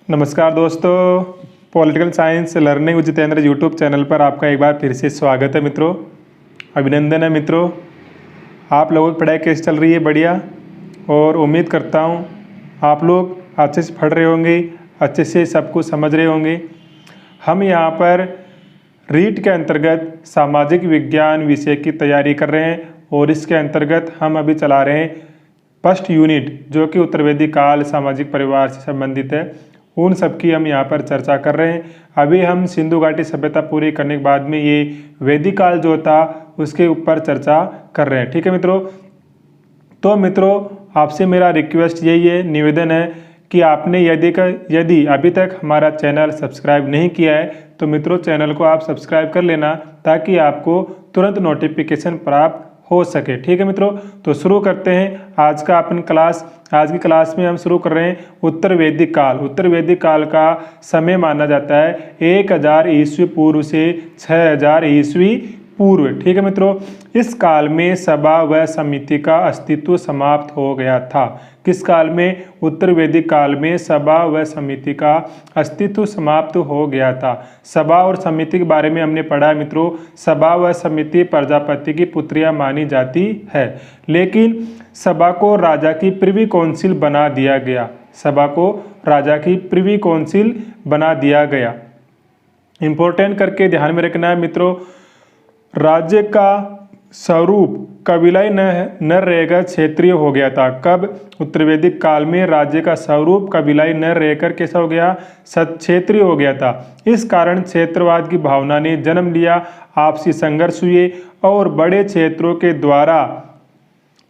नमस्कार दोस्तों, political science learning with Jitendra YouTube channel पर आपका एक बार फिर से स्वागत है मित्रों। अभिनंदन है मित्रों, आप लोगों की पढ़ाई कैसी चल रही है? बढ़िया। और उम्मीद करता हूँ आप लोग अच्छे से पढ़ रहे होंगे, अच्छे से सब कुछ समझ रहे होंगे। हम यहाँ पर रीट के अंतर्गत सामाजिक विज्ञान विषय की तैयारी कर रहे हैं और इसके अंतर्गत हम अभी चला रहे हैं फर्स्ट यूनिट, जो कि उत्तर वैदिक काल सामाजिक परिवार से संबंधित है। उन सब की हम यहाँ पर चर्चा कर रहे हैं। अभी हम सिंधु घाटी सभ्यता पूरी करने के बाद में ये वैदिक काल जो था उसके ऊपर चर्चा कर रहे हैं। ठीक है मित्रों, तो मित्रों आपसे मेरा रिक्वेस्ट यही है, निवेदन है कि आपने यदि अभी तक हमारा चैनल सब्सक्राइब नहीं किया है तो मित्रों चैनल को आप सब्सक्राइब कर लेना, ताकि आपको तुरंत नोटिफिकेशन प्राप्त हो सके। ठीक है मित्रों, तो शुरू करते हैं आज का अपन क्लास। आज की क्लास में हम शुरू कर रहे हैं उत्तर वैदिक काल। उत्तर वैदिक काल का समय माना जाता है 1000 ईस्वी पूर्व से 6000 ईस्वी पूर्व। ठीक है मित्रों, इस काल में सभा व समिति का अस्तित्व समाप्त हो गया था। किस काल में? उत्तर वैदिक काल में सभा व समिति का अस्तित्व समाप्त हो गया था। सभा और समिति के बारे में हमने पढ़ा है मित्रों। सभा व समिति प्रजापति की पुत्रियां मानी जाती है, लेकिन सभा को राजा की प्रिवी काउंसिल बना दिया गया। सभा को राजा की प्रिवी काउंसिल बना दिया गया। इंपॉर्टेंट करके ध्यान में रखना है मित्रों, राज्य का स्वरूप कबीलाई न रहकर क्षेत्रीय हो गया था। कब? उत्तर वैदिक काल में राज्य का स्वरूप कबीलाई न रहकर कैसा हो गया? क्षेत्रीय हो गया था। इस कारण क्षेत्रवाद की भावना ने जन्म लिया, आपसी संघर्ष हुए और बड़े क्षेत्रों के द्वारा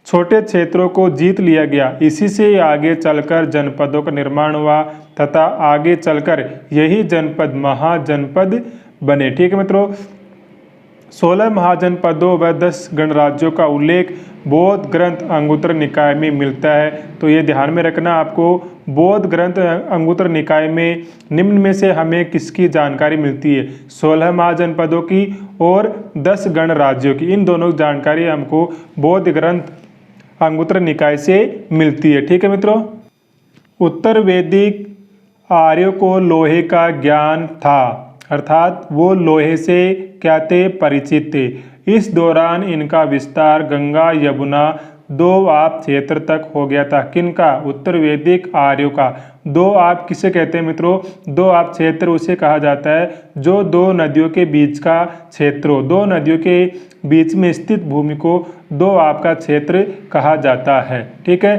छोटे क्षेत्रों को जीत लिया गया। इसी से आगे चलकर जनपदों का निर्माण हुआ तथा आगे चलकर यही जनपद महाजनपद बने। ठीक है मित्रों, 16 महाजनपदों व 10 गणराज्यों का उल्लेख बौद्ध ग्रंथ अंगुत्तर निकाय में मिलता है। तो ये ध्यान में रखना आपको, बौद्ध ग्रंथ अंगुत्तर निकाय में निम्न में से हमें किसकी जानकारी मिलती है? 16 महाजनपदों की और 10 गणराज्यों की। इन दोनों की जानकारी हमको बौद्ध ग्रंथ अंगुत्तर निकाय से मिलती है। ठीक है मित्रों, उत्तर वैदिक आर्यों को लोहे का ज्ञान था, अर्थात वो लोहे से क्या थे? परिचित थे। इस दौरान इनका विस्तार गंगा यमुना दोआब क्षेत्र तक हो गया था। किनका? उत्तर वैदिक आर्यों का। दोआब किसे कहते हैं मित्रों? दोआब क्षेत्र उसे कहा जाता है जो दो नदियों के बीच का क्षेत्र हो। दो नदियों के बीच में स्थित भूमि को दोआब का क्षेत्र कहा जाता है। ठीक है,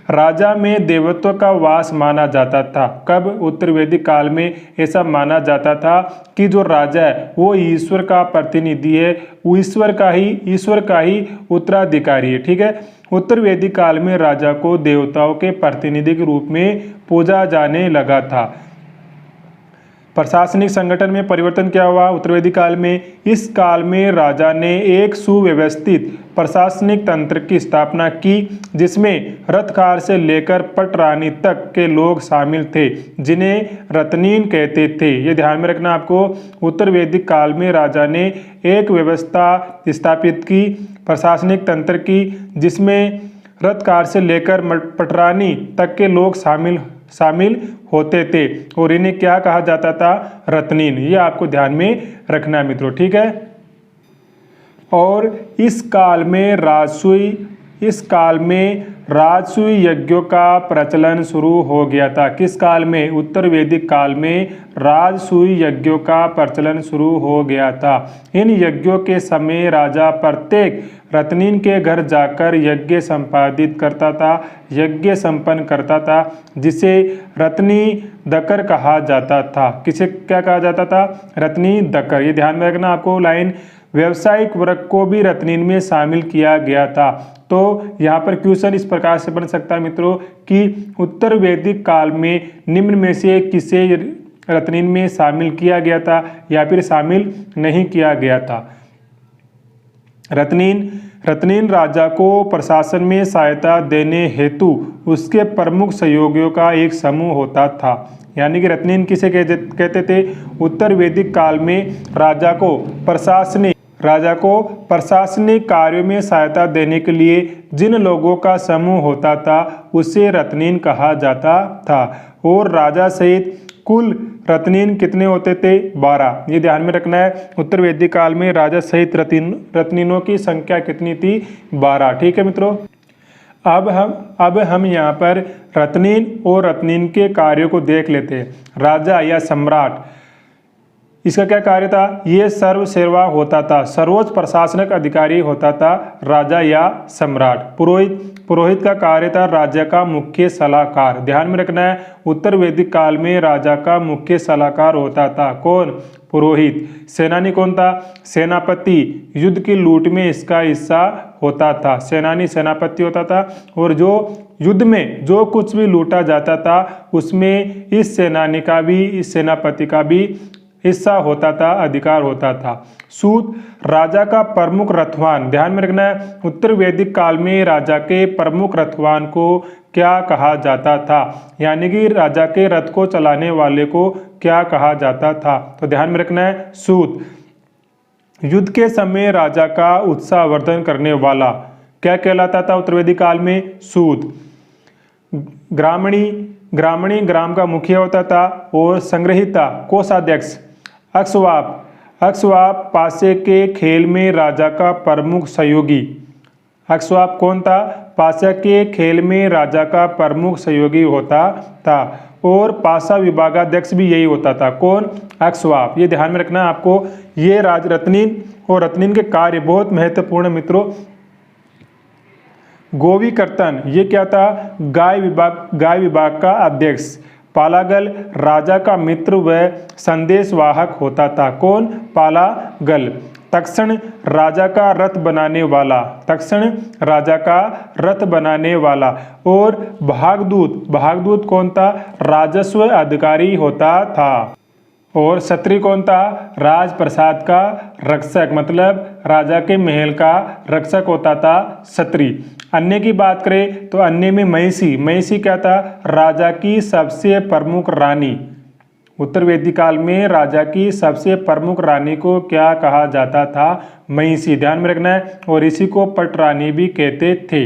राजा में देवत्व का वास माना जाता था। कब? उत्तर वैदिक काल में ऐसा माना जाता था कि जो राजा है वो ईश्वर का प्रतिनिधि है, वो ईश्वर का ही उत्तराधिकारी है। ठीक है, उत्तर वैदिक काल में राजा को देवताओं के प्रतिनिधि के रूप में पूजा जाने लगा था। प्रशासनिक संगठन में परिवर्तन क्या हुआ उत्तर वैदिक काल में? इस काल में राजा ने एक सुव्यवस्थित प्रशासनिक तंत्र की स्थापना की, जिसमें रथकार से लेकर पटरानी तक के लोग शामिल थे, जिन्हें रत्नीन कहते थे। ये ध्यान में रखना आपको, उत्तर वैदिक काल में राजा ने एक व्यवस्था स्थापित की, प्रशासनिक तंत्र की, जिसमें रथकार से लेकर पटरानी तक के लोग शामिल होते थे और इन्हें क्या कहा जाता था? रत्नीन। ये आपको ध्यान में रखना है मित्रों। ठीक है, और इस काल में राजसूय यज्ञों का प्रचलन शुरू हो गया था। किस काल में? उत्तर वैदिक काल में राजसूय यज्ञों का प्रचलन शुरू हो गया था। इन यज्ञों के समय राजा प्रत्येक रत्नीन के घर जाकर यज्ञ संपादित करता था, यज्ञ संपन्न करता था, जिसे रत्नी दकर कहा जाता था। किसे क्या कहा जाता था? रत्नी दकर। ये ध्यान में रखना आपको लाइन। व्यावसायिक वर्ग को भी रत्नीन में शामिल किया गया था। तो यहाँ पर क्वेश्चन इस प्रकार से बन सकता है मित्रों कि उत्तर वैदिक काल में निम्न में से किसे रत्नीन में शामिल किया गया था या फिर शामिल नहीं किया गया था? रत्नीन राजा को प्रशासन में सहायता देने हेतु उसके प्रमुख सहयोगियों का एक समूह होता था। यानी कि रत्नीन किसे कहते थे? उत्तर वैदिक काल में राजा को प्रशासनिक कार्यों में सहायता देने के लिए जिन लोगों का समूह होता था उसे रत्नीन कहा जाता था। और राजा सहित कुल रत्नीन कितने होते थे? 12। ये ध्यान में रखना है। उत्तर वैदिक काल में राजा सहित रत्नीनों की संख्या कितनी थी? 12। ठीक है मित्रों। अब हम यहाँ पर रत्नीन और रत्नीन के कार्यों को देख लेते हैं। राजा या सम्राट, इसका क्या कार्य था? ये सर्वसेवा होता था, सर्वोच्च प्रशासनिक अधिकारी होता था राजा या सम्राट। पुरोहित का कार्य था राज्य का मुख्य सलाहकार। ध्यान में रखना है, उत्तर वैदिक काल में राजा का मुख्य सलाहकार होता था कौन? पुरोहित। सेनानी कौन था? सेनापति। युद्ध की लूट में इसका हिस्सा होता था। सेनानी सेनापति होता था और जो युद्ध में जो कुछ भी लूटा जाता था उसमें इस सेनानी का भी, इस सेनापति का भी हिस्सा होता था, अधिकार होता था। सूत, राजा का प्रमुख रथवान। ध्यान में रखना है, उत्तर वैदिक काल में राजा के प्रमुख रथवान को क्या कहा जाता था? यानी कि राजा के रथ को चलाने वाले को क्या कहा जाता था? तो ध्यान में रखना है सूत। युद्ध के समय राजा का उत्साहवर्धन करने वाला क्या कहलाता था उत्तर वैदिक काल में? सूत। ग्रामणी ग्राम का मुखिया होता था और संग्रहिता कोषाध्यक्ष। अक्षवाप पासे के खेल में राजा का प्रमुख सहयोगी। अक्षवाप कौन था? पासा के खेल में राजा का प्रमुख सहयोगी होता था और पासा विभागाध्यक्ष भी यही होता था। कौन? अक्षवाप। ये ध्यान में रखना है आपको। ये रत्नीन और रत्नीन के कार्य बहुत महत्वपूर्ण मित्रों। गोवी कर्तन, ये क्या था? गाय विभाग का अध्यक्ष। पालागल, राजा का मित्र व संदेशवाहक होता था। कौन? पालागल। तक्षण, राजा का रथ बनाने वाला। तक्षण, राजा का रथ बनाने वाला। और भागदूत कौन था? राजस्व अधिकारी होता था। और क्षत्रिय कौन था? राजप्रसाद का रक्षक, मतलब राजा के महल का रक्षक होता था क्षत्रिय। अन्य की बात करें तो अन्य में महिषी क्या था? राजा की सबसे प्रमुख रानी। उत्तर वैदिक काल में राजा की सबसे प्रमुख रानी को क्या कहा जाता था? महिषी। ध्यान में रखना है। और इसी को पटरानी भी कहते थे।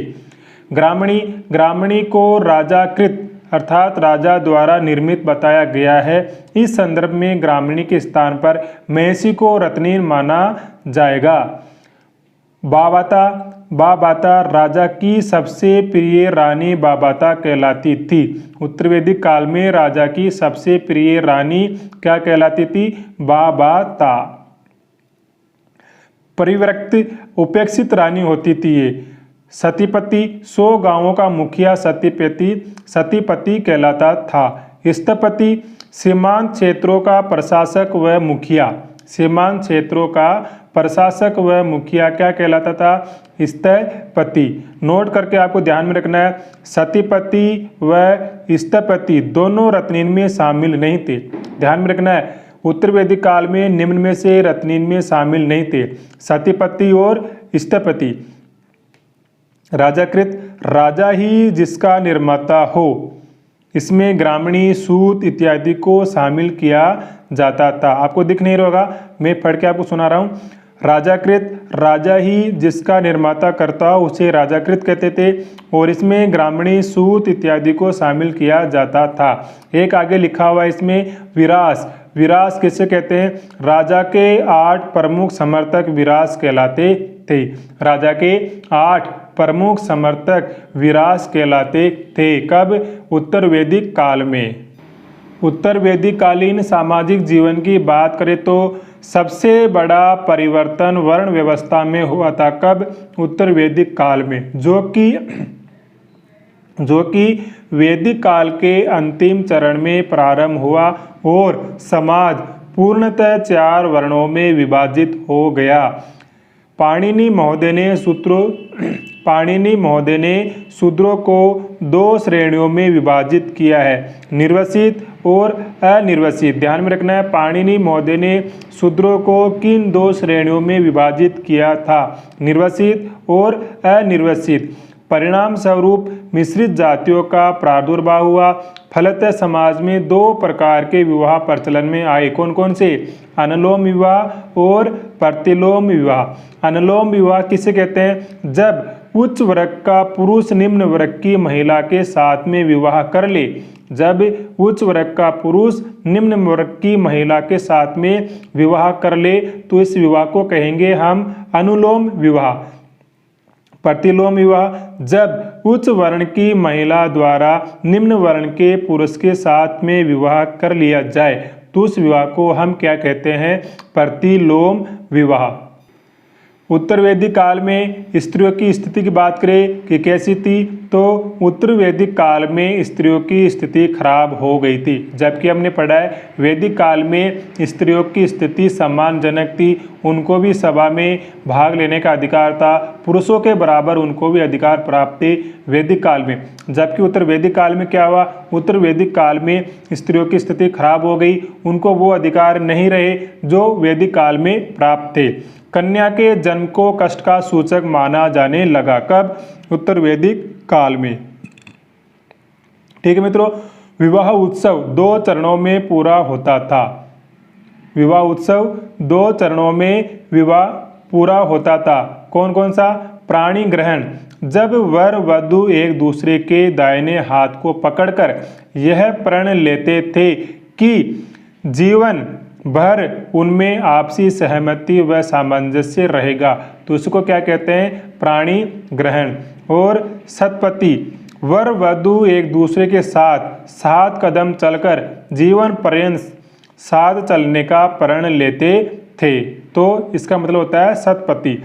ग्रामणी को राजाकृत अर्थात राजा द्वारा निर्मित बताया गया है। इस संदर्भ में ग्रामणी के स्थान पर महिषी को रत्नीन माना जाएगा। बाबाता, राजा की सबसे प्रिय रानी बाबाता कहलाती थी। उत्तर वैदिक काल में राजा की सबसे प्रिय रानी क्या कहलाती थी? बाबाता। परिव्यक्त उपेक्षित रानी होती थी ये। सतीपति, 100 गांवों का मुखिया सतीपति कहलाता था। स्थपति, सीमांत क्षेत्रों का प्रशासक व मुखिया। सीमांत क्षेत्रों का प्रशासक व मुखिया क्या कहलाता था? स्थपति। नोट करके आपको ध्यान में रखना है, सतीपति व स्थपति दोनों रत्नीन में शामिल नहीं थे। ध्यान में रखना है, उत्तर वैदिक काल में निम्न में से रत्नीन में शामिल नहीं थे, सतीपति और स्थपति। राजाकृत, राजा ही जिसका निर्माता हो। इसमें ग्रामणी, सूत इत्यादि को शामिल किया जाता था। आपको दिख नहीं रहा होगा, मैं पढ़ के आपको सुना रहा हूँ। राजाकृत, राजा ही जिसका निर्माता करता उसे राजाकृत कहते थे और इसमें ग्रामणी, सूत इत्यादि को शामिल किया जाता था। एक आगे लिखा हुआ है इसमें विरास किसे कहते हैं? राजा के 8 प्रमुख समर्थक विरास कहलाते थे। राजा के 8 प्रमुख समर्थक विरास कहलाते थे। कब? उत्तर वैदिक काल में। उत्तर वैदिक कालीन सामाजिक जीवन की बात करें तो सबसे बड़ा परिवर्तन वर्ण व्यवस्था में हुआ था। कब? उत्तर वैदिक काल में, जो कि वैदिक काल के अंतिम चरण में प्रारंभ हुआ और समाज पूर्णतः 4 वर्णों में विभाजित हो गया। पाणिनि महोदय ने शूद्रों को 2 श्रेणियों में विभाजित किया है, निर्वसित और अनिर्वसित। ध्यान में रखना है, पाणिनि महोदय ने शूद्रों को किन 2 श्रेणियों में विभाजित किया था? निर्वसित और अनिर्वसित। परिणाम स्वरूप मिश्रित जातियों का प्रादुर्भाव हुआ। फलतः समाज में 2 प्रकार के विवाह प्रचलन में आए। कौन कौन से? अनुलोम विवाह और प्रतिलोम विवाह। अनुलोम विवाह किसे कहते हैं? जब उच्च वर्ग का पुरुष निम्न वर्ग की महिला के साथ में विवाह कर ले। जब उच्च वर्ग का पुरुष निम्न वर्ग की महिला के साथ में विवाह कर ले तो इस विवाह को कहेंगे हम अनुलोम विवाह। प्रतिलोम विवाह, जब उच्च वर्ण की महिला द्वारा निम्न वर्ण के पुरुष के साथ में विवाह कर लिया जाए तो उस विवाह को हम क्या कहते हैं? प्रतिलोम विवाह। उत्तर वैदिक काल में स्त्रियों की स्थिति की बात करें कि कैसी थी, तो उत्तर वैदिक काल में स्त्रियों की स्थिति खराब हो गई थी। जबकि हमने पढ़ा है वैदिक काल में स्त्रियों की स्थिति सम्मानजनक थी, उनको भी सभा में भाग लेने का अधिकार था, पुरुषों के बराबर उनको भी अधिकार प्राप्त थे वैदिक काल में। जबकि उत्तर वैदिक काल में क्या हुआ? उत्तर वैदिक काल में स्त्रियों की स्थिति खराब हो गई, उनको वो अधिकार नहीं रहे जो वैदिक काल में प्राप्त थे। कन्या के जन्म को कष्ट का सूचक माना जाने लगा। कब? उत्तर वैदिक काल में। ठीक है मित्रों, विवाह उत्सव 2 चरणों में पूरा होता था। विवाह उत्सव 2 चरणों में विवाह पूरा होता था। कौन कौन सा? प्राणी ग्रहण, जब वर वधु एक दूसरे के दाहिने हाथ को पकड़कर यह प्रण लेते थे कि जीवन भर उनमें आपसी सहमति व सामंजस्य रहेगा, तो उसको क्या कहते हैं? प्राणी ग्रहण। और सतपति, वर वधु एक दूसरे के साथ 7 कदम चलकर जीवन पर्यंत साथ चलने का प्रण लेते थे, तो इसका मतलब होता है सतपति।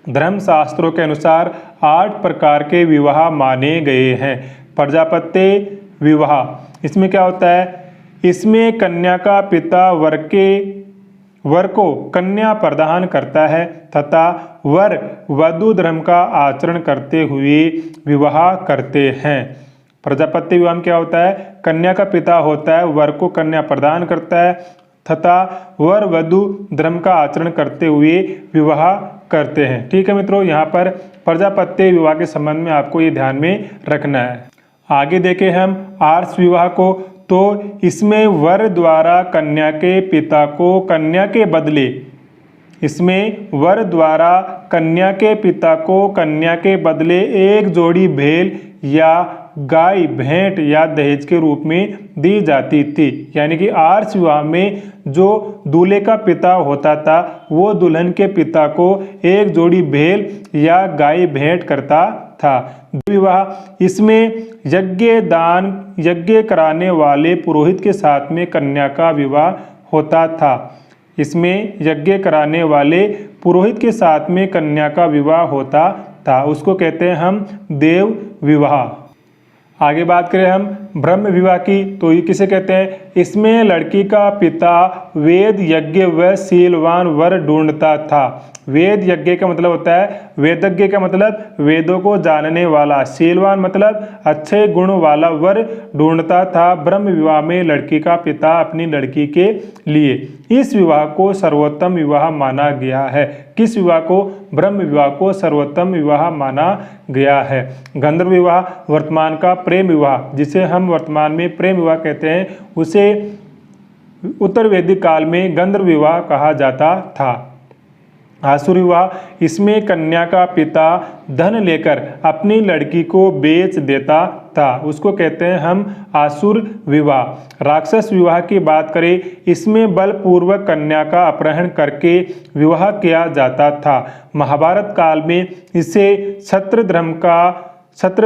धर्मशास्त्रों के अनुसार 8 प्रकार के विवाह माने गए हैं। प्रजापत्य विवाह, इसमें क्या होता है? इसमें कन्या का पिता वर को कन्या प्रदान करता है तथा वर वधु धर्म का आचरण करते हुए विवाह करते हैं। प्रजापत्य विवाह में क्या होता है? कन्या का पिता होता है, वर को कन्या प्रदान करता है तथा वर वधु धर्म का आचरण करते हुए विवाह करते हैं। ठीक है मित्रों, यहाँ पर प्रजापत्य विवाह के संबंध में आपको ये ध्यान में रखना है। आगे देखें हम आर्ष विवाह को, तो इसमें वर द्वारा कन्या के पिता को कन्या के बदले एक जोड़ी भेल या गाय भेंट या दहेज के रूप में दी जाती थी। यानी कि आर्ष विवाह में जो दूल्हे का पिता होता था वो दुल्हन के पिता को एक जोड़ी भेल या गाय भेंट करता था। विवाह, इसमें यज्ञ कराने वाले पुरोहित के साथ में कन्या का विवाह होता था। इसमें यज्ञ कराने वाले पुरोहित के साथ में कन्या का विवाह होता था, उसको कहते हैं हम देव विवाह। आगे बात करें हम ब्रह्म विवाह की, तो ये किसे कहते हैं? इसमें लड़की का पिता वेद यज्ञ व शीलवान वर ढूंढता था। वेद यज्ञ का मतलब होता है, वेदज्ञ का मतलब वेदों को जानने वाला, शीलवान मतलब अच्छे गुण वाला वर ढूंढता था। ब्रह्म विवाह में लड़की का पिता अपनी लड़की के लिए इस विवाह को सर्वोत्तम विवाह माना गया है। किस विवाह को? ब्रह्म विवाह को सर्वोत्तम विवाह माना गया है। गंधर्व विवाह, वर्तमान का प्रेम विवाह, जिसे हम वर्तमान में प्रेम विवाह कहते हैं, उसे उत्तर वैदिक काल में गंधर्व विवाह कहा जाता था। आसुर विवाह, इसमें कन्या का पिता धन लेकर अपनी लड़की को बेच देता था, उसको कहते हैं हम आसुर विवाह। राक्षस विवाह की बात करें, इसमें बलपूर्वक कन्या का अपहरण करके विवाह किया जाता था। महाभारत काल में इसे क्षत्र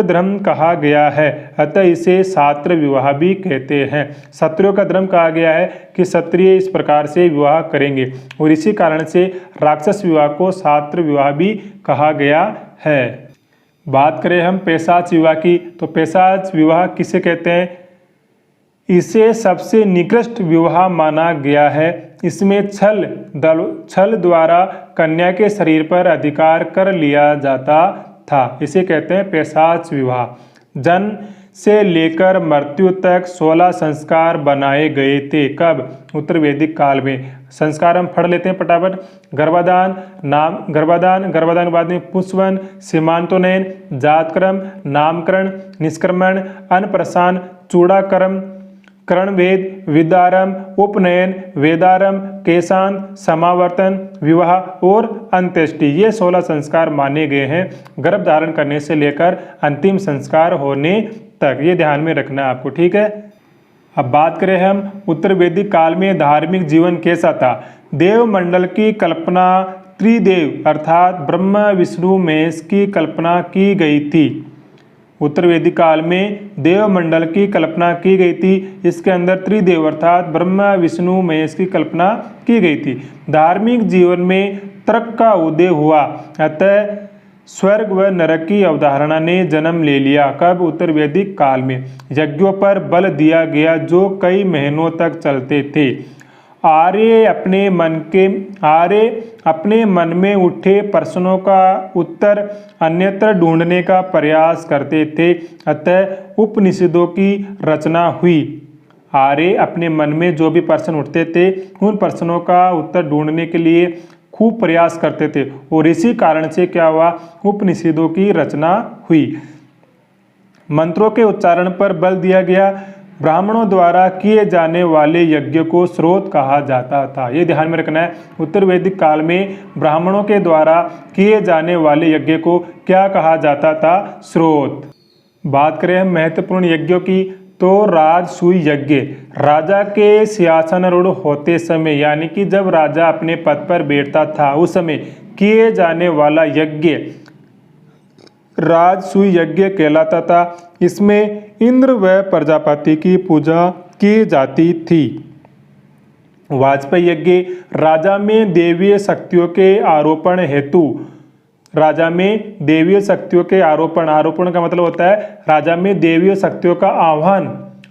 धर्म कहा गया है, अतः इसे शात्र विवाह भी कहते हैं। क्षत्रियों का धर्म कहा गया है कि क्षत्रिय इस प्रकार से विवाह करेंगे, और इसी कारण से राक्षस विवाह को शात्र विवाह भी कहा गया है। बात करें हम पैशाच विवाह की, तो पैशाच विवाह किसे कहते हैं? इसे सबसे निकृष्ट विवाह माना गया है। इसमें छल द्वारा कन्या के शरीर पर अधिकार कर लिया जाता था, इसे कहते हैं पैशाच विवाह। जन्म से लेकर मृत्यु तक 16 संस्कार बनाए गए थे। कब? उत्तर वैदिक काल में। संस्कार हम पढ़ लेते हैं फटाफट। गर्भाधान के बाद में पुंसवन, सीमांतोन्नयन, जातकर्म, नामकरण, निष्क्रमण, अन्नप्रसान, चूड़ाकर्म, करणभेद, विद्यारंभ, उपनयन, वेदारंभ, केशांत, समावर्तन, विवाह और अंत्येष्टि, ये 16 संस्कार माने गए हैं गर्भ धारण करने से लेकर अंतिम संस्कार होने तक। ये ध्यान में रखना है आपको, ठीक है। अब बात करें हम उत्तर वैदिक काल में धार्मिक जीवन कैसा था। देवमंडल की कल्पना त्रिदेव अर्थात ब्रह्मा विष्णु महेश की कल्पना की गई थी। उत्तर वैदिक काल में देवमंडल की कल्पना की गई थी। इसके अंदर त्रिदेव अर्थात ब्रह्मा विष्णु महेश की कल्पना की गई थी। धार्मिक जीवन में तर्क का उदय हुआ, अतः स्वर्ग व नरक की अवधारणा ने जन्म ले लिया। कब? उत्तर वैदिक काल में। यज्ञों पर बल दिया गया जो कई महीनों तक चलते थे। आर्य अपने मन में उठे प्रश्नों का उत्तर अन्यत्र ढूंढने का प्रयास करते थे, अतः उपनिषदों की रचना हुई। आर्य अपने मन में जो भी प्रश्न उठते थे उन प्रश्नों का उत्तर ढूंढने के लिए खूब प्रयास करते थे और इसी कारण से क्या हुआ, उपनिषदों की रचना हुई। मंत्रों के उच्चारण पर बल दिया गया। ब्राह्मणों द्वारा किए जाने वाले यज्ञ को स्रोत कहा जाता था। ये ध्यान में रखना है, उत्तर वैदिक काल में ब्राह्मणों के द्वारा किए जाने वाले यज्ञ को क्या कहा जाता था? स्रोत। बात करें हम महत्वपूर्ण यज्ञों की तो राजसूय यज्ञ, राजा के सिंहासनारूढ़ होते समय यानी कि जब राजा अपने पद पर बैठता था उस समय किए जाने वाला यज्ञ राजसूय यज्ञ कहलाता था। इसमें इंद्र व प्रजापति की पूजा की जाती थी। वाजपेयी यज्ञ, राजा में देवीय शक्तियों के आरोपण हेतु, राजा में देवीय शक्तियों के आरोपण का मतलब होता है राजा में देवीय शक्तियों का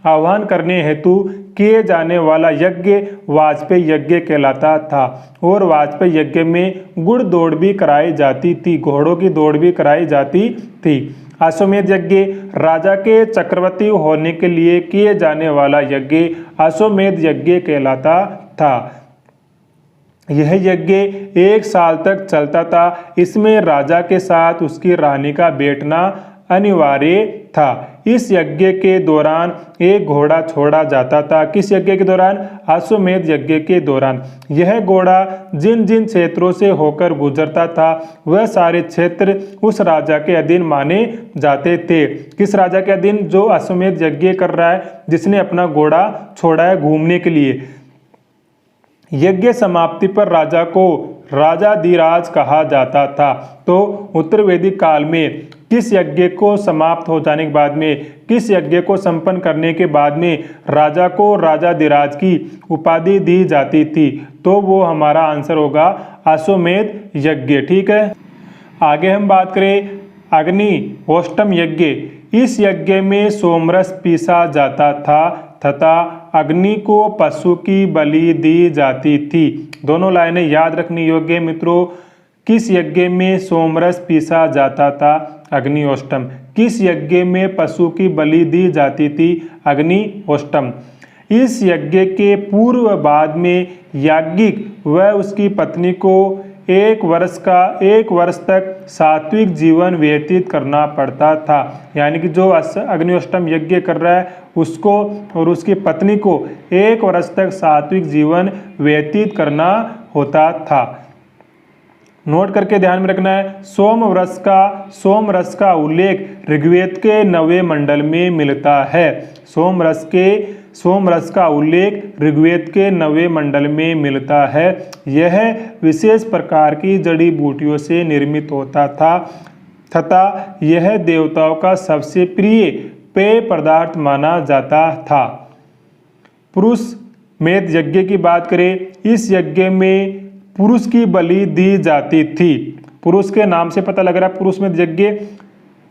आह्वान करने हेतु किए जाने वाला यज्ञ वाजपेयी यज्ञ कहलाता था। और वाजपेयी यज्ञ में गुड़ दौड़ भी कराई जाती थी, घोड़ों की दौड़ भी कराई जाती थी। अश्वमेध यज्ञ, राजा के चक्रवर्ती होने के लिए किए जाने वाला यज्ञ अश्वमेध यज्ञ कहलाता था। यह यज्ञ 1 साल तक चलता था। इसमें राजा के साथ उसकी रानी का बैठना अनिवार्य था। इस यज्ञ के दौरान एक घोड़ा छोड़ा जाता था। किस यज्ञ के दौरान? अश्वमेध यज्ञ के दौरान। यह घोड़ा जिन जिन क्षेत्रों से होकर गुजरता था वह सारे क्षेत्र उस राजा के अधीन माने जाते थे। किस राजा के अधीन? जो अश्वमेध यज्ञ कर रहा है, जिसने अपना घोड़ा छोड़ा है घूमने के लिए। यज्ञ समाप्ति पर राजा को राजाधिराज कहा जाता था। तो उत्तर वैदिक काल में किस यज्ञ को समाप्त हो जाने के बाद में, किस यज्ञ को संपन्न करने के बाद में राजा को राजाधिराज की उपाधि दी जाती थी? तो वो हमारा आंसर होगा अश्वमेध यज्ञ, ठीक है। आगे हम बात करें अग्निहोष्टम यज्ञ। इस यज्ञ में सोमरस पीसा जाता था तथा अग्नि को पशु की बलि दी जाती थी। दोनों लाइनें याद रखने योग्य मित्रों। किस यज्ञ में सोमरस पीसा जाता था? अग्निहोष्टम। किस यज्ञ में पशु की बलि दी जाती थी? अग्निहोष्टम। इस यज्ञ के पूर्व बाद में याज्ञिक व उसकी पत्नी को 1 वर्ष तक सात्विक जीवन व्यतीत करना पड़ता था। यानी कि जो अग्निहोष्टम यज्ञ कर रहा है उसको और उसकी पत्नी को 1 वर्ष तक सात्विक जीवन व्यतीत करना होता था। नोट करके ध्यान में रखना है। सोमरस का उल्लेख ऋग्वेद के 9वें मंडल में मिलता है। सोमरस का उल्लेख ऋग्वेद के 9वें मंडल में मिलता है। यह विशेष प्रकार की जड़ी बूटियों से निर्मित होता था तथा यह देवताओं का सबसे प्रिय पेय पदार्थ माना जाता था। पुरुष मेध यज्ञ की बात करें, इस यज्ञ में पुरुष की बलि दी जाती थी। पुरुष के नाम से पता लग रहा है पुरुष मेध यज्ञ,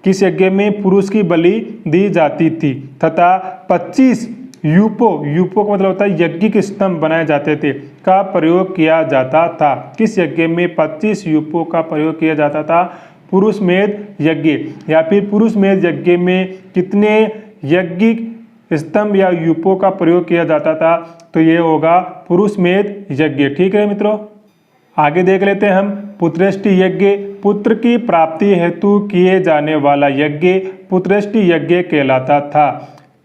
किस यज्ञ में पुरुष की बलि दी जाती थी तथा 25 यूपो का मतलब होता है यज्ञिक स्तंभ बनाए जाते थे का प्रयोग किया जाता था। किस यज्ञ में 25 यूपो का प्रयोग किया जाता था? पुरुष मेध यज्ञ। या फिर पुरुष मेध यज्ञ में कितने यज्ञिक स्तंभ या यूपो का प्रयोग किया जाता था? तो ये होगा पुरुष मेध यज्ञ, ठीक है मित्रों। आगे देख लेते हैं हम पुत्रेष्टि यज्ञ। पुत्र की प्राप्ति हेतु किए जाने वाला यज्ञ पुत्रेष्टि यज्ञ कहलाता था।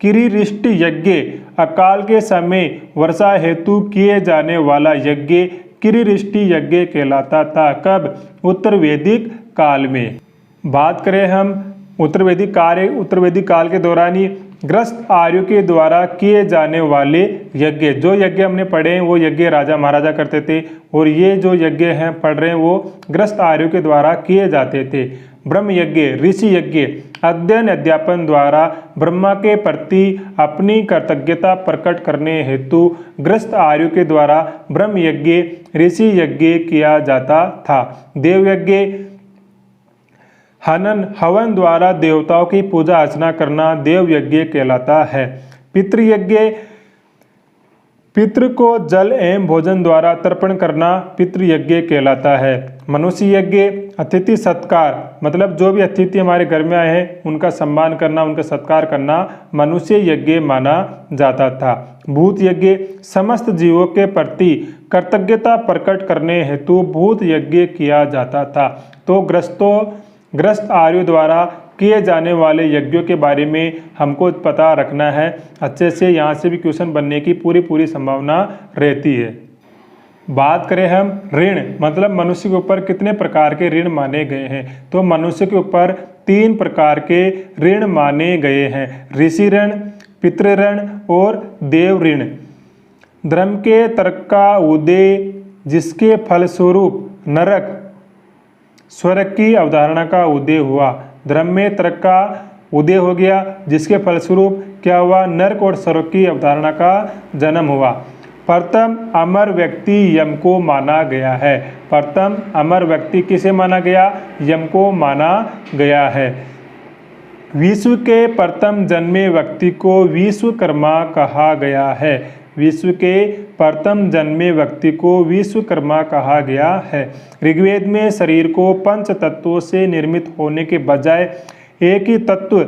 किरीरिष्टि यज्ञ, अकाल के समय वर्षा हेतु किए जाने वाला यज्ञ किरीरिष्टि यज्ञ कहलाता था। कब? उत्तर वैदिक काल में। बात करें हम उत्तर वैदिक काल के दौरान ही ग्रस्त आर्यों के द्वारा किए जाने वाले यज्ञ, जो यज्ञ हमने पढ़े हैं वो यज्ञ राजा महाराजा करते थे, और ये जो यज्ञ हैं पढ़ रहे हैं वो ग्रस्त आर्यों के द्वारा किए जाते थे। ब्रह्म यज्ञ, ऋषि यज्ञ, अध्ययन अध्यापन द्वारा ब्रह्मा के प्रति अपनी कृतज्ञता प्रकट करने हेतु ग्रस्त आर्यों के द्वारा ब्रह्म यज्ञ, ऋषि यज्ञ किया जाता था। देव यज्ञ, हवन द्वारा देवताओं की पूजा अर्चना करना देव यज्ञ कहलाता है। पितृयज्ञ, पितृ को जल एवं भोजन द्वारा तर्पण करना पितृयज्ञ कहलाता है। मनुष्य यज्ञ, अतिथि सत्कार, मतलब जो भी अतिथि हमारे घर में आए हैं उनका सम्मान करना, उनका सत्कार करना मनुष्य यज्ञ माना जाता था। भूत यज्ञ, समस्त जीवों के प्रति कृतज्ञता प्रकट करने हेतु भूत यज्ञ किया जाता था। तो ग्रस्त आर्यों द्वारा किए जाने वाले यज्ञों के बारे में हमको पता रखना है अच्छे से, यहाँ से भी क्वेश्चन बनने की पूरी संभावना रहती है। बात करें हम ऋण, मतलब मनुष्य के ऊपर कितने प्रकार के ऋण माने गए हैं, तो मनुष्य के ऊपर 3 प्रकार के ऋण माने गए हैं, ऋषि ऋण, पितृ ऋण और देव ऋण। धर्म के तर्क का उदय, जिसके फलस्वरूप नरक स्वर्ग की अवधारणा का उदय हुआ। धर्म में तर्क का उदय हो गया, जिसके फलस्वरूप क्या हुआ? नरक और स्वर्ग की अवधारणा का जन्म हुआ। प्रथम अमर व्यक्ति यम को माना गया है। प्रथम अमर व्यक्ति किसे माना गया? यम को माना गया है। विश्व के प्रथम जन्मे व्यक्ति को विश्वकर्मा कहा गया है। विश्व के प्रथम जन्मे व्यक्ति को विश्वकर्मा कहा गया है। ऋग्वेद में शरीर को 5 तत्वों से निर्मित होने के बजाय एक ही तत्व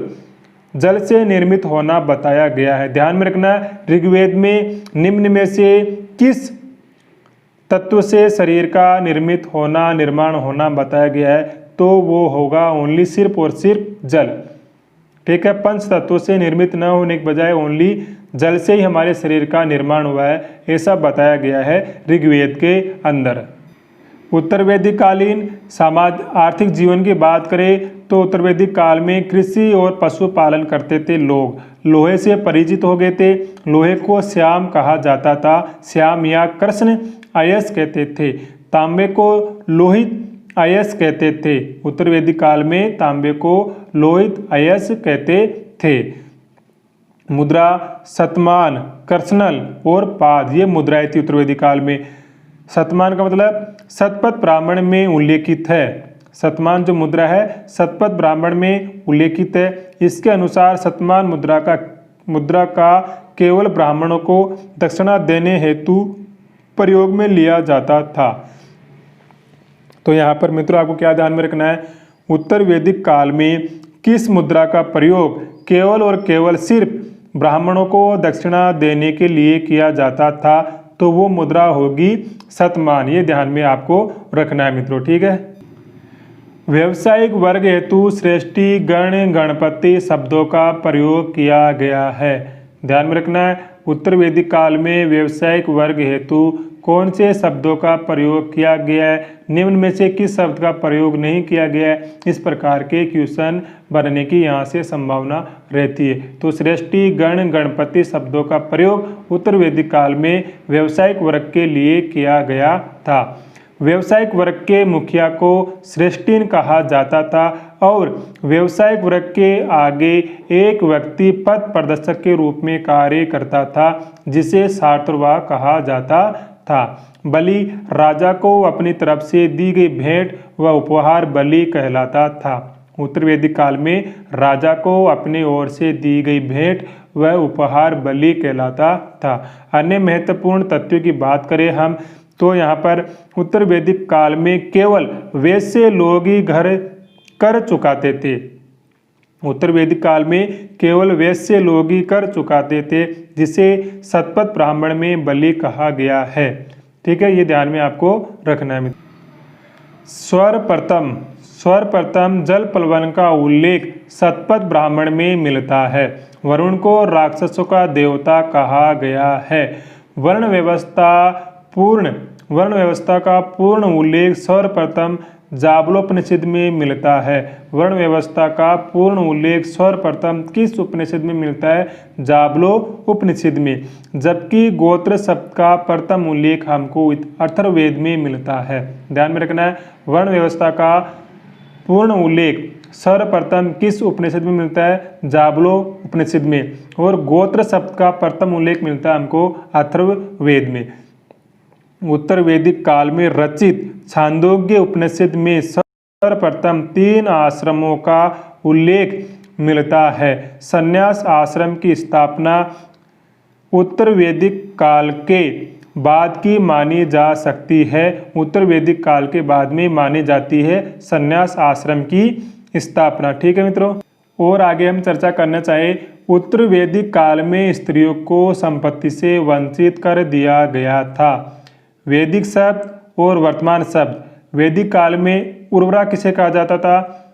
जल से निर्मित होना बताया गया है। ध्यान में रखना, ऋग्वेद में निम्न में से किस तत्व से शरीर का निर्माण होना बताया गया है, तो वो होगा ओनली सिर्फ और सिर्फ जल। ठीक है, 5 तत्वों से निर्मित न होने के बजाय ओनली जल से ही हमारे शरीर का निर्माण हुआ है, ऐसा बताया गया है ऋग्वेद के अंदर। उत्तर वैदिक कालीन आर्थिक जीवन की बात करें तो उत्तर वैदिक काल में कृषि और पशुपालन करते थे लोग। लोहे से परिचित हो गए थे। लोहे को श्याम कहा जाता था, श्याम या कृष्ण अयस कहते थे। तांबे को लोहित अयस कहते थे। उत्तर वैदिक काल में तांबे को लोहित अयस कहते थे। मुद्रा, शतमान, कृष्णल और पाद, ये मुद्राएं थी उत्तर वैदिक काल में। शतमान का मतलब शतपथ ब्राह्मण में उल्लेखित है। शतमान जो मुद्रा है शतपथ ब्राह्मण में उल्लेखित है। इसके अनुसार शतमान मुद्रा का केवल ब्राह्मणों को दक्षिणा देने हेतु प्रयोग में लिया जाता था। तो यहाँ पर मित्रों आपको क्या ध्यान में रखना है, उत्तर वैदिक काल में किस मुद्रा का प्रयोग केवल और केवल सिर्फ ब्राह्मणों को दक्षिणा देने के लिए किया जाता था, तो वो मुद्रा होगी शतमान। ये ध्यान में आपको रखना है मित्रों, ठीक है। व्यावसायिक वर्ग हेतु श्रेष्ठी, गण, गणपति शब्दों का प्रयोग किया गया है। ध्यान में रखना है, उत्तर वैदिक काल में व्यावसायिक वर्ग हेतु कौन से शब्दों का प्रयोग किया गया है, निम्न में से किस शब्द का प्रयोग नहीं किया गया है, इस प्रकार के क्वेश्चन बनने की यहाँ से संभावना रहती है। तो श्रेष्ठी, गण, गणपति शब्दों का प्रयोग उत्तर वैदिक काल में व्यावसायिक वर्ग के लिए किया गया था। व्यावसायिक वर्ग के मुखिया को श्रेष्ठीन कहा जाता था और व्यावसायिक वर्ग के आगे एक व्यक्ति पथ प्रदर्शक के रूप में कार्य करता था, जिसे शार्तवाह कहा जाता था। बलि, राजा को अपनी तरफ से दी गई भेंट व उपहार बलि कहलाता था। उत्तर वैदिक काल में राजा को अपनी ओर से दी गई भेंट व उपहार बलि कहलाता था। अन्य महत्वपूर्ण तथ्यों की बात करें हम तो यहाँ पर उत्तर वैदिक काल में केवल वैश्य लोग ही घर कर चुकाते थे। उत्तर वैदिक काल में केवल वैश्य लोग ही कर चुकाते थे, जिसे शतपथ ब्राह्मण में बलि कहा गया है। ठीक है, ये ध्यान में आपको रखना है। सर्वप्रथम जल प्लवन का उल्लेख शतपथ ब्राह्मण में मिलता है। वरुण को राक्षसों का देवता कहा गया है। वर्ण व्यवस्था का पूर्ण उल्लेख सर्वप्रथम जाबलोपनिषद में मिलता है। वर्ण व्यवस्था का पूर्ण उल्लेख सर्वप्रथम किस उपनिषद में मिलता है? जाबलो उपनिषद में। जबकि गोत्र शब्द का प्रथम उल्लेख हमको अथर्ववेद में मिलता है। ध्यान में रखना है, वर्ण व्यवस्था का पूर्ण उल्लेख सर्वप्रथम किस उपनिषद में मिलता है? जाबलो उपनिषद में। और गोत्र शब्द का प्रथम उल्लेख मिलता है हमको अथर्ववेद में। उत्तर वैदिक काल में रचित छांदोग्य उपनिषद में सर्वप्रथम 3 आश्रमों का उल्लेख मिलता है। संन्यास आश्रम की स्थापना उत्तर वैदिक काल के बाद की मानी जा सकती है। उत्तर वैदिक काल के बाद में मानी जाती है संन्यास आश्रम की स्थापना। ठीक है मित्रों, और आगे हम चर्चा करना चाहे, उत्तर वैदिक काल में स्त्रियों को संपत्ति से वंचित कर दिया गया था। वैदिक शब्द और वर्तमान शब्द। वैदिक काल में उर्वरा किसे कहा जाता था?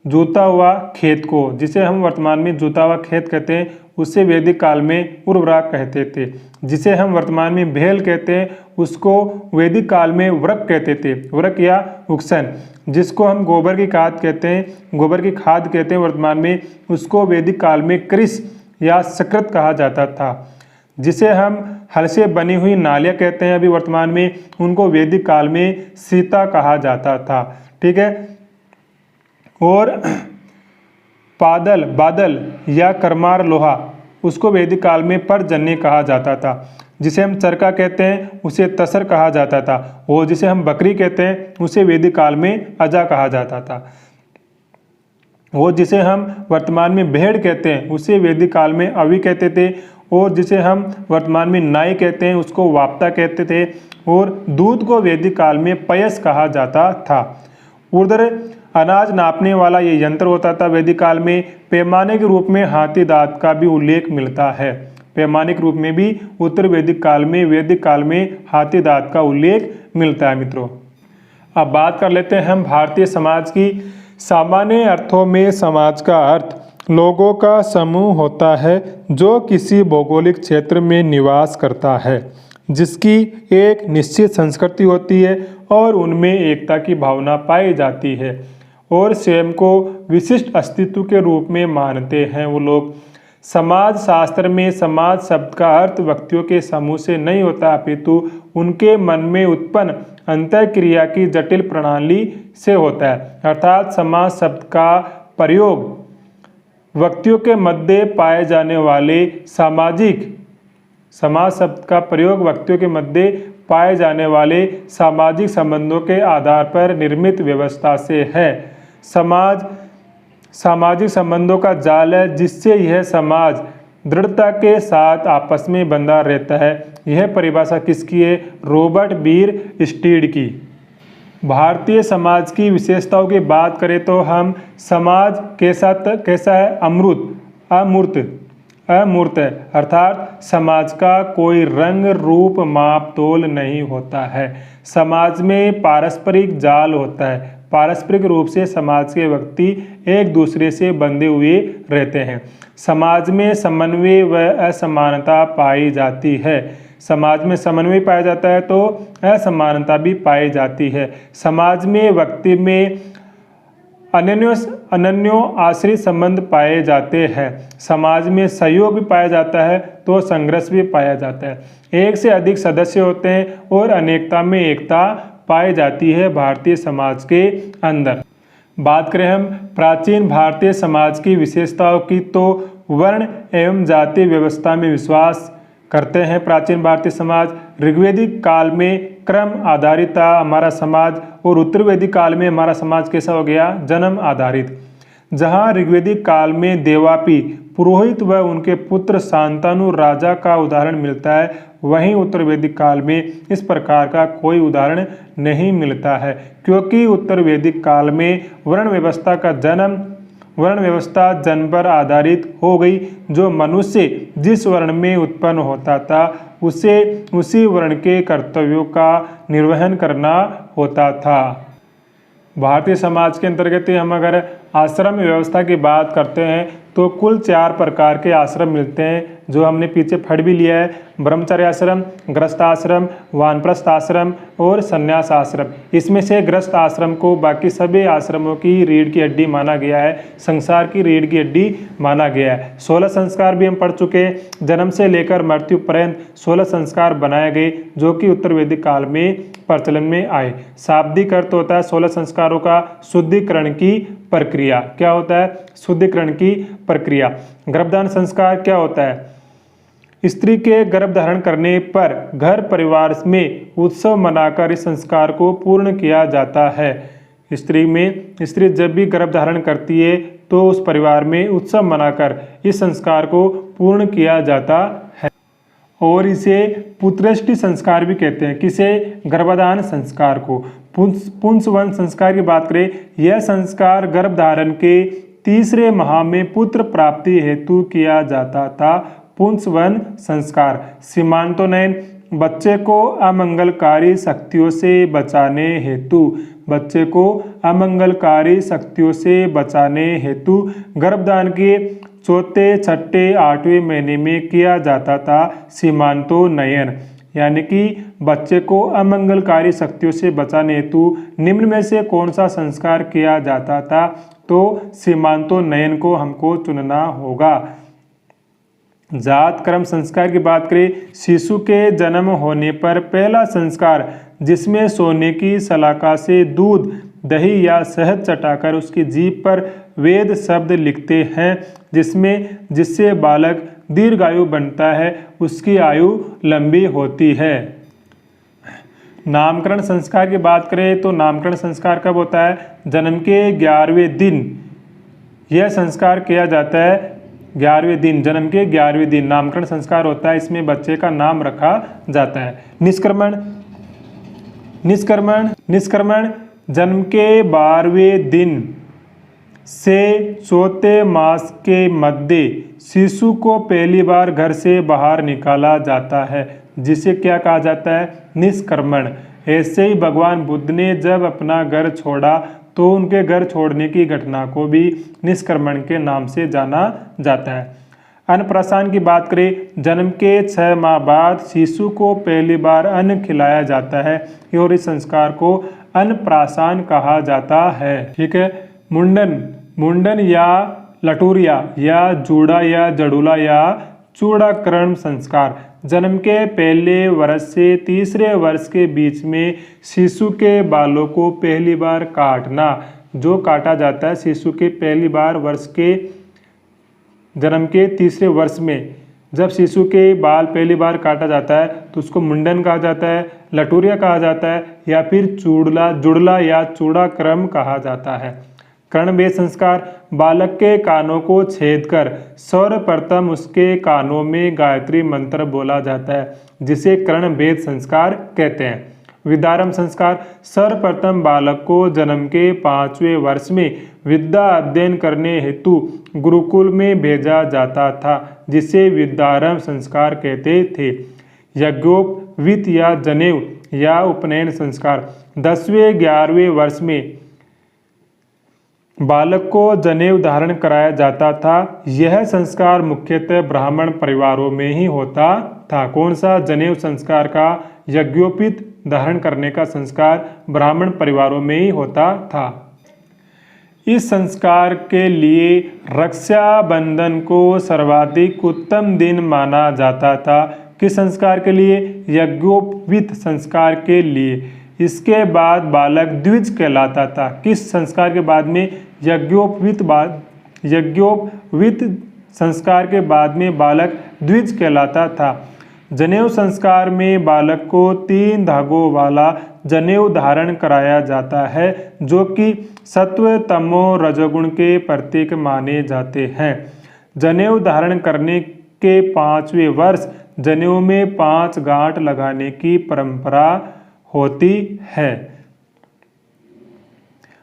जोता हुआ खेत को, जिसे हम वर्तमान में जोता हुआ खेत कहते हैं, उससे वैदिक काल में उर्वरा कहते थे। जिसे हम वर्तमान में भेल कहते हैं, उसको वैदिक काल में वृक कहते थे, वृक या उक्सन। जिसको हम गोबर की खाद कहते हैं, गोबर की खाद कहते हैं वर्तमान में, उसको वैदिक काल में कृष या सकृत कहा जाता था। जिसे हम हल से बनी हुई नालियाँ कहते हैं अभी वर्तमान में, उनको वैदिक काल में सीता कहा जाता था। ठीक है, और बादल या करमार लोहा, उसको वैदिक काल में परजन्य कहा जाता था। जिसे हम चरका कहते हैं उसे तसर कहा जाता था। और जिसे हम बकरी कहते हैं उसे वैदिक काल में अजा कहा जाता था। और जिसे हम वर्तमान में भेड़ कहते हैं उसे वैदिक काल में अवि कहते थे। और जिसे हम वर्तमान में नाई कहते हैं उसको वाप्ता कहते थे। और दूध को वैदिक काल में पयस कहा जाता था। उधर अनाज नापने वाला ये यंत्र होता था वैदिक काल में। पैमाने के रूप में हाथी दांत का भी उल्लेख मिलता है। पैमाने के रूप में भी उत्तर वैदिक काल में हाथी दांत का उल्लेख मिलता है मित्रों। अब बात कर लेते हैं हम भारतीय समाज की। सामान्य अर्थों में समाज का अर्थ लोगों का समूह होता है जो किसी भौगोलिक क्षेत्र में निवास करता है, जिसकी एक निश्चित संस्कृति होती है और उनमें एकता की भावना पाई जाती है और स्वयं को विशिष्ट अस्तित्व के रूप में मानते हैं वो लोग। समाज शास्त्र में समाज शब्द का अर्थ व्यक्तियों के समूह से नहीं होता, अपितु उनके मन में उत्पन्न अंतःक्रिया की जटिल प्रणाली से होता है। अर्थात समाज शब्द का प्रयोग व्यक्तियों के मध्य पाए जाने वाले सामाजिक संबंधों के आधार पर निर्मित व्यवस्था से है। समाज सामाजिक संबंधों का जाल है जिससे यह समाज दृढ़ता के साथ आपस में बंधा रहता है। यह परिभाषा किसकी है? रॉबर्ट बीर स्टीड की। भारतीय समाज की विशेषताओं की बात करें तो हम समाज कैसा है? अमूर्त है, अर्थात समाज का कोई रंग रूप माप तोल नहीं होता है। समाज में पारस्परिक जाल होता है। पारस्परिक रूप से समाज के व्यक्ति एक दूसरे से बंधे हुए रहते हैं। समाज में समन्वय व असमानता पाई जाती है। समाज में समन्वय पाया जाता है तो असमानता भी पाई जाती है। समाज में व्यक्ति में अनन्यो आश्रित संबंध पाए जाते हैं। समाज में सहयोग भी पाया जाता है तो संघर्ष भी पाया जाता है। एक से अधिक सदस्य होते हैं और अनेकता में एकता पाई जाती है भारतीय समाज के अंदर। बात करें हम प्राचीन भारतीय समाज की विशेषताओं की तो वर्ण एवं जाति व्यवस्था में विश्वास करते हैं प्राचीन भारतीय समाज। ऋग्वेदिक काल में क्रम आधारित था हमारा समाज और उत्तर वैदिक काल में हमारा समाज कैसा हो गया? जन्म आधारित। जहाँ ऋग्वेदिक काल में देवापी पुरोहित व उनके पुत्र शांतनु राजा का उदाहरण मिलता है, वहीं उत्तर वैदिक काल में इस प्रकार का कोई उदाहरण नहीं मिलता है, क्योंकि उत्तर वैदिक काल में वर्ण व्यवस्था जन्म पर आधारित हो गई। जो मनुष्य जिस वर्ण में उत्पन्न होता था उसे उसी वर्ण के कर्तव्यों का निर्वहन करना होता था। भारतीय समाज के अंतर्गत हम अगर आश्रम व्यवस्था की बात करते हैं तो कुल 4 प्रकार के आश्रम मिलते हैं, जो हमने पीछे पढ़ भी लिया है। ब्रह्मचर्य आश्रम, गृहस्थ आश्रम, वानप्रस्थ आश्रम और संन्यास आश्रम। इसमें से गृहस्थ आश्रम को बाकी सभी आश्रमों की रीढ़ की हड्डी माना गया है, संसार की रीढ़ की हड्डी माना गया है। 16 संस्कार भी हम पढ़ चुके हैं। जन्म से लेकर मृत्यु पर्यंत 16 संस्कार बनाए गए, जो कि उत्तर वैदिक काल में प्रचलन में आए। शाब्दिक अर्थ होता है 16 संस्कारों का शुद्धिकरण की प्रक्रिया। क्या होता है? शुद्धिकरण की प्रक्रिया। गर्भधारण संस्कार क्या होता है? स्त्री के गर्भ धारण करने पर घर परिवार में उत्सव मनाकर इस संस्कार को पूर्ण किया जाता है। स्त्री जब भी गर्भ धारण करती है तो उस परिवार में उत्सव मनाकर इस संस्कार को पूर्ण किया जाता है, और इसे पुत्रष्टि संस्कार भी कहते हैं। किसे? गर्भधारण संस्कार को। पुंसवन संस्कार की बात करें, यह संस्कार गर्भधारण के तीसरे माह में पुत्र प्राप्ति हेतु किया जाता था। पुंसवन संस्कार। सीमांतोनयन, बच्चे को अमंगलकारी शक्तियों से बचाने हेतु, बच्चे को अमंगलकारी शक्तियों से बचाने हेतु गर्भधारण के चौथे, छठे, 8वें महीने में किया जाता था सीमांतोनयन। यानी कि बच्चे को अमंगलकारी शक्तियों से बचाने हेतु निम्न में से कौन सा संस्कार किया जाता था? तो सीमांतोनयन को हमको चुनना होगा। जात कर्म संस्कार की बात करें, शिशु के जन्म होने पर पहला संस्कार, जिसमें सोने की सलाका से दूध, दही या शहद चटाकर उसकी जीभ पर वेद शब्द लिखते हैं, जिससे बालक दीर्घायु बनता है, उसकी आयु लंबी होती है। नामकरण संस्कार की बात करें तो नामकरण संस्कार कब होता है? जन्म के 11वें दिन यह संस्कार किया जाता है। 11वें दिन, जन्म के 11वें दिन नामकरण संस्कार होता है। इसमें बच्चे का नाम रखा जाता है। निष्क्रमण जन्म के 12वें दिन से चौथे मास के मध्य शिशु को पहली बार घर से बाहर निकाला जाता है, जिसे क्या कहा जाता है? निष्क्रमण। ऐसे ही भगवान बुद्ध ने जब अपना घर छोड़ा तो उनके घर छोड़ने की घटना को भी निष्क्रमण के नाम से जाना जाता है। अन्नप्राशन की बात करें, जन्म के 6 माह बाद शिशु को पहली बार अन्न खिलाया जाता है और इस संस्कार को अन्नप्राशन कहा जाता है। ठीक है। मुंडन या लटूरिया या जूड़ा या जड़ूला या चूड़ाकरण संस्कार, जन्म के पहले वर्ष से तीसरे वर्ष के बीच में शिशु के बालों को पहली बार काटना। जो काटा जाता है शिशु के पहली बार जन्म के तीसरे वर्ष में जब शिशु के बाल पहली बार काटा जाता है तो उसको मुंडन कहा जाता है, लटूरिया कहा जाता है, या फिर जुड़ला या चूड़ाक्रम कहा जाता है। कर्णभेद संस्कार, बालक के कानों को छेद कर सर्वप्रथम उसके कानों में गायत्री मंत्र बोला जाता है, जिसे कर्णभेद संस्कार कहते हैं। विद्यारंभ संस्कार, सर्वप्रथम बालक को जन्म के 5वें वर्ष में विद्या अध्ययन करने हेतु गुरुकुल में भेजा जाता था, जिसे विद्यारंभ संस्कार कहते थे। यज्ञोपवीत या जनेऊ या उपनयन संस्कार, 10वें 11वें वर्ष में बालक को जनेऊ धारण कराया जाता था। यह संस्कार मुख्यतः ब्राह्मण परिवारों में ही होता था। कौन सा? जनेऊ संस्कार का यज्ञोपवीत धारण करने का संस्कार ब्राह्मण परिवारों में ही होता था। इस संस्कार के लिए रक्षाबंधन को सर्वाधिक उत्तम दिन माना जाता था। किस संस्कार के लिए? यज्ञोपवीत संस्कार के लिए। इसके बाद बालक द्विज कहलाता था। किस संस्कार के बाद में? यज्ञोपवीत संस्कार के बाद में बालक द्विज कहलाता था। जनेऊ संस्कार में बालक को 3 धागों वाला जनेऊ धारण कराया जाता है, जो कि सत्व तमो रजोगुण के प्रतीक माने जाते हैं। जनेऊ धारण करने के 5वें वर्ष जनेऊ में 5 गांठ लगाने की परंपरा होती है।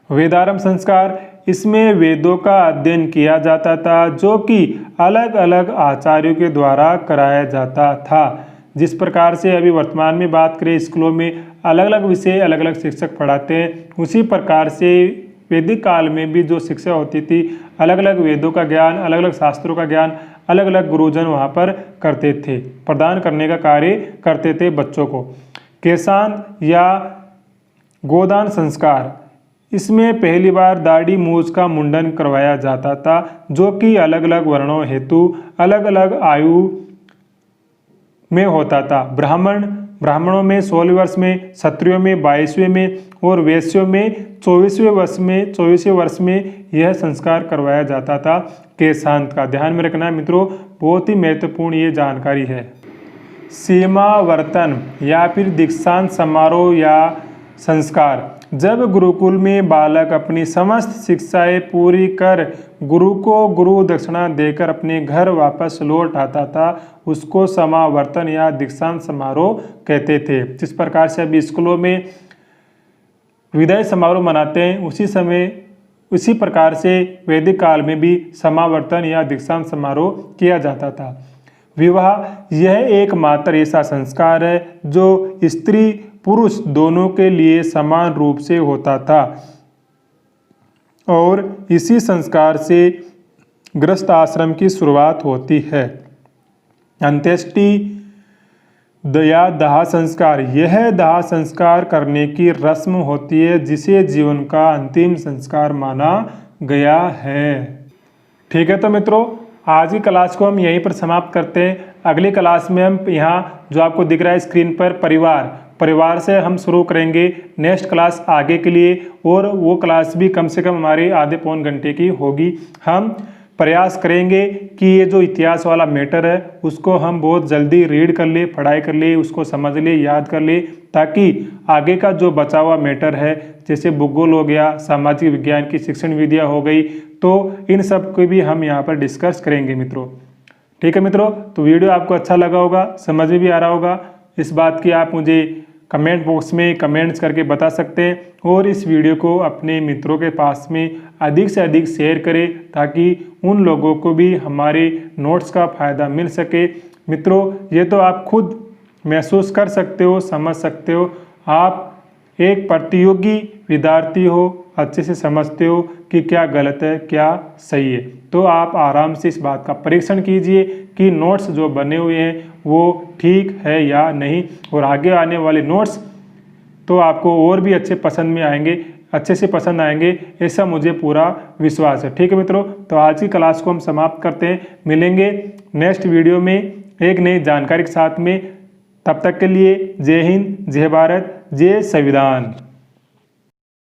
वेदारंभ संस्कार, इसमें वेदों का अध्ययन किया जाता था, जो कि अलग अलग आचार्यों के द्वारा कराया जाता था। जिस प्रकार से अभी वर्तमान में बात करें, स्कूलों में अलग अलग विषय अलग अलग शिक्षक पढ़ाते हैं। उसी प्रकार से वैदिक काल में भी जो शिक्षा होती थी, अलग अलग वेदों का ज्ञान, अलग अलग शास्त्रों का ज्ञान अलग अलग गुरुजन वहाँ पर करते थे, प्रदान करने का कार्य करते थे बच्चों को। केशांत या गोदान संस्कार, इसमें पहली बार दाढ़ी मूछ का मुंडन करवाया जाता था, जो कि अलग अलग वर्णों हेतु अलग अलग आयु में होता था। ब्राह्मणों में 16 वर्ष में, क्षत्रियों में 22वें में और वैश्यों में 24वें वर्ष में यह संस्कार करवाया जाता था। केशांत का ध्यान में रखना है मित्रों, बहुत ही महत्वपूर्ण ये जानकारी है। सीमावर्तन या फिर दीक्षांत समारोह या संस्कार, जब गुरुकुल में बालक अपनी समस्त शिक्षाएं पूरी कर गुरु को गुरु दक्षिणा देकर अपने घर वापस लौट आता था, उसको समावर्तन या दीक्षांत समारोह कहते थे। जिस प्रकार से अभी स्कूलों में विदाई समारोह मनाते हैं, उसी प्रकार से वैदिक काल में भी समावर्तन या दीक्षांत समारोह किया जाता था। विवाह यह एकमात्र ऐसा संस्कार है जो स्त्री पुरुष दोनों के लिए समान रूप से होता था और इसी संस्कार से गृहस्थ आश्रम की शुरुआत होती है। अंत्येष्टि या दाह संस्कार, यह दाह संस्कार करने की रस्म होती है जिसे जीवन का अंतिम संस्कार माना गया है। ठीक है, तो मित्रों आज की क्लास को हम यहीं पर समाप्त करते हैं। अगली क्लास में हम यहाँ जो आपको दिख रहा है स्क्रीन पर परिवार से हम शुरू करेंगे नेक्स्ट क्लास आगे के लिए, और वो क्लास भी कम से कम हमारी आधे पौन घंटे की होगी। हम प्रयास करेंगे कि ये जो इतिहास वाला मैटर है उसको हम बहुत जल्दी रीड कर ले, पढ़ाई कर ले, उसको समझ ले, याद कर ले, ताकि आगे का जो बचा हुआ मैटर है जैसे भूगोल हो गया, सामाजिक विज्ञान की शिक्षण विधियाँ हो गई, तो इन सब को भी हम यहाँ पर डिस्कस करेंगे मित्रों। ठीक है मित्रों, तो वीडियो आपको अच्छा लगा होगा, समझ में भी आ रहा होगा, इस बात की आप मुझे कमेंट बॉक्स में कमेंट्स करके बता सकते हैं, और इस वीडियो को अपने मित्रों के पास में अधिक से अधिक शेयर करें ताकि उन लोगों को भी हमारे नोट्स का फ़ायदा मिल सके। मित्रों ये तो आप खुद महसूस कर सकते हो, समझ सकते हो, आप एक प्रतियोगी विद्यार्थी हो, अच्छे से समझते हो कि क्या गलत है क्या सही है, तो आप आराम से इस बात का परीक्षण कीजिए कि नोट्स जो बने हुए हैं वो ठीक है या नहीं, और आगे आने वाले नोट्स तो आपको और भी अच्छे से पसंद आएंगे, ऐसा मुझे पूरा विश्वास है। ठीक है मित्रों, तो आज की क्लास को हम समाप्त करते हैं, मिलेंगे नेक्स्ट वीडियो में एक नई जानकारी के साथ में। तब तक के लिए जय हिंद, जय भारत, जय संविधान।